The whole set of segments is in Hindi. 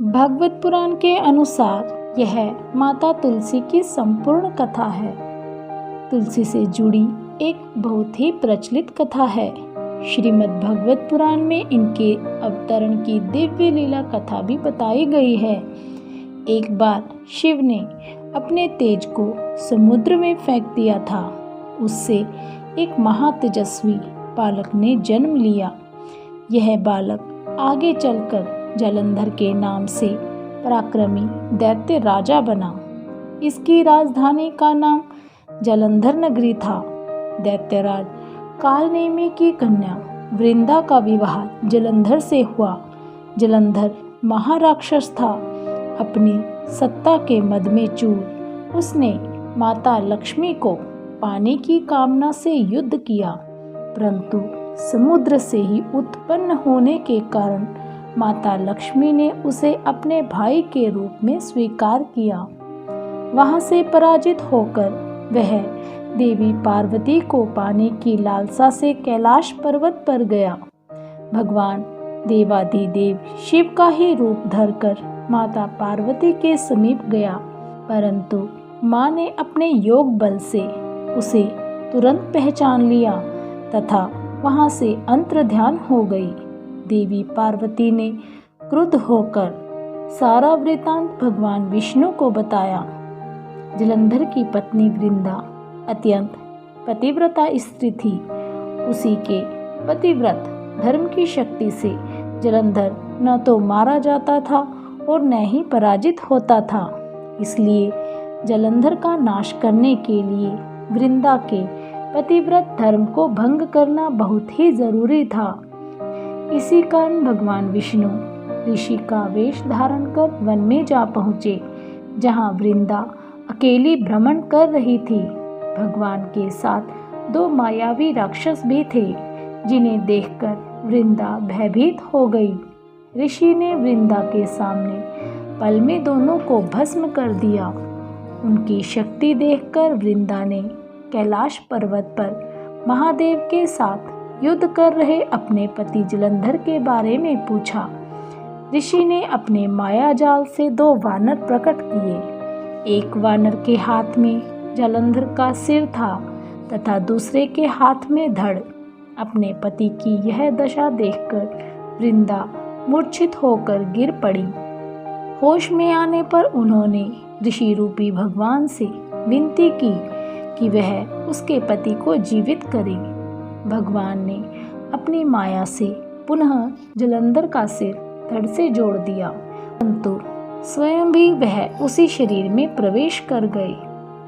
भागवत पुराण के अनुसार यह माता तुलसी की संपूर्ण कथा है। तुलसी से जुड़ी एक बहुत ही प्रचलित कथा है। श्रीमद् भागवत पुराण में इनके अवतरण की दिव्य लीला कथा भी बताई गई है। एक बार शिव ने अपने तेज को समुद्र में फेंक दिया था। उससे एक महातेजस्वी बालक ने जन्म लिया। यह बालक आगे चलकर जलंधर के नाम से पराक्रमी दैत्य राजा बना। इसकी राजधानी का नाम जलंधर नगरी था। दैत्यराज कालनेमी की कन्या वृंदा का विवाह जलंधर से हुआ। जलंधर महाराक्षस था। अपनी सत्ता के मद में चूर उसने माता लक्ष्मी को पाने की कामना से युद्ध किया, परंतु समुद्र से ही उत्पन्न होने के कारण माता लक्ष्मी ने उसे अपने भाई के रूप में स्वीकार किया। वहां से पराजित होकर वह देवी पार्वती को पाने की लालसा से कैलाश पर्वत पर गया। भगवान देवाधिदेव शिव का ही रूप धरकर माता पार्वती के समीप गया, परंतु मां ने अपने योग बल से उसे तुरंत पहचान लिया तथा वहां से अंतर्ध्यान हो गई। देवी पार्वती ने क्रुद्ध होकर सारा वृतांत भगवान विष्णु को बताया। जलंधर की पत्नी वृंदा अत्यंत पतिव्रता स्त्री थी। उसी के पतिव्रत धर्म की शक्ति से जलंधर न तो मारा जाता था और न ही पराजित होता था। इसलिए जलंधर का नाश करने के लिए वृंदा के पतिव्रत धर्म को भंग करना बहुत ही जरूरी था। इसी कारण भगवान विष्णु ऋषि का वेश धारण कर वन में जा पहुँचे, जहाँ वृंदा अकेली भ्रमण कर रही थी। भगवान के साथ दो मायावी राक्षस भी थे, जिन्हें देखकर वृंदा भयभीत हो गई। ऋषि ने वृंदा के सामने पल में दोनों को भस्म कर दिया। उनकी शक्ति देखकर वृंदा ने कैलाश पर्वत पर महादेव के साथ युद्ध कर रहे अपने पति जलंधर के बारे में पूछा। ऋषि ने अपने माया जाल से दो वानर प्रकट किए। एक वानर के हाथ में जलंधर का सिर था तथा दूसरे के हाथ में धड़। अपने पति की यह दशा देखकर वृंदा मूर्छित होकर गिर पड़ी। होश में आने पर उन्होंने ऋषि रूपी भगवान से विनती की कि वह उसके पति को जीवित करे। भगवान ने अपनी माया से पुनः जलंधर का सिर धड़ से जोड़ दिया, परंतु स्वयं भी वह उसी शरीर में प्रवेश कर गए।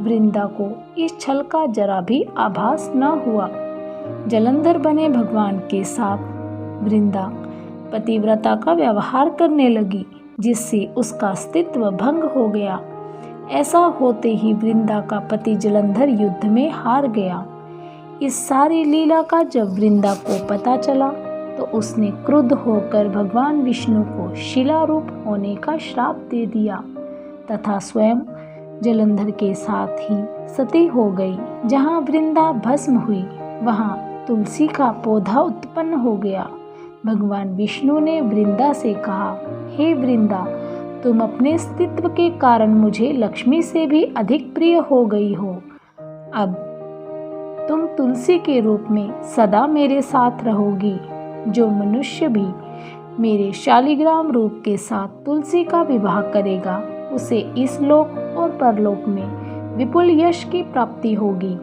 वृंदा को इस छल का जरा भी आभास न हुआ। जलंधर बने भगवान के साथ वृंदा पतिव्रता का व्यवहार करने लगी, जिससे उसका अस्तित्व भंग हो गया। ऐसा होते ही वृंदा का पति जलंधर युद्ध में हार गया। इस सारी लीला का जब वृंदा को पता चला तो उसने क्रुद्ध होकर भगवान विष्णु को शिला रूप होने का श्राप दे दिया तथा स्वयं जलंधर के साथ ही सती हो गई। जहाँ वृंदा भस्म हुई वहाँ तुलसी का पौधा उत्पन्न हो गया। भगवान विष्णु ने वृंदा से कहा, हे वृंदा, तुम अपने अस्तित्व के कारण मुझे लक्ष्मी से भी अधिक प्रिय हो गई हो। अब तुम तुलसी के रूप में सदा मेरे साथ रहोगी। जो मनुष्य भी मेरे शालिग्राम रूप के साथ तुलसी का विवाह करेगा, उसे इस लोक और परलोक में विपुल यश की प्राप्ति होगी।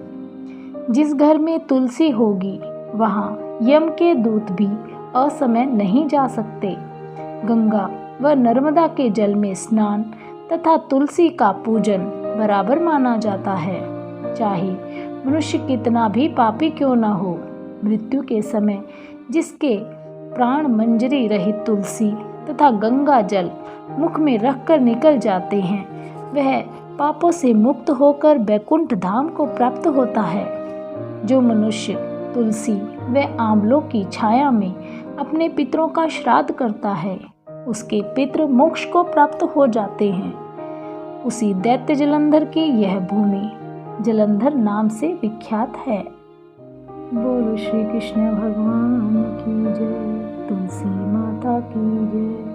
जिस घर में तुलसी होगी वहाँ यम के दूत भी असमय नहीं जा सकते। गंगा व नर्मदा के जल में स्नान तथा तुलसी का पूजन बराबर माना जाता है। चाहे मनुष्य कितना भी पापी क्यों न हो, मृत्यु के समय जिसके प्राण मंजरी रहित तुलसी तथा गंगा जल मुख में रखकर निकल जाते हैं, वह पापों से मुक्त होकर वैकुंठ धाम को प्राप्त होता है। जो मनुष्य तुलसी व आंवलों की छाया में अपने पितरों का श्राद्ध करता है, उसके पितृ मोक्ष को प्राप्त हो जाते हैं। उसी दैत्य जलंधर की यह भूमि जलंधर नाम से विख्यात है। बोलो श्री कृष्ण भगवान की जय, तुलसी माता की जय।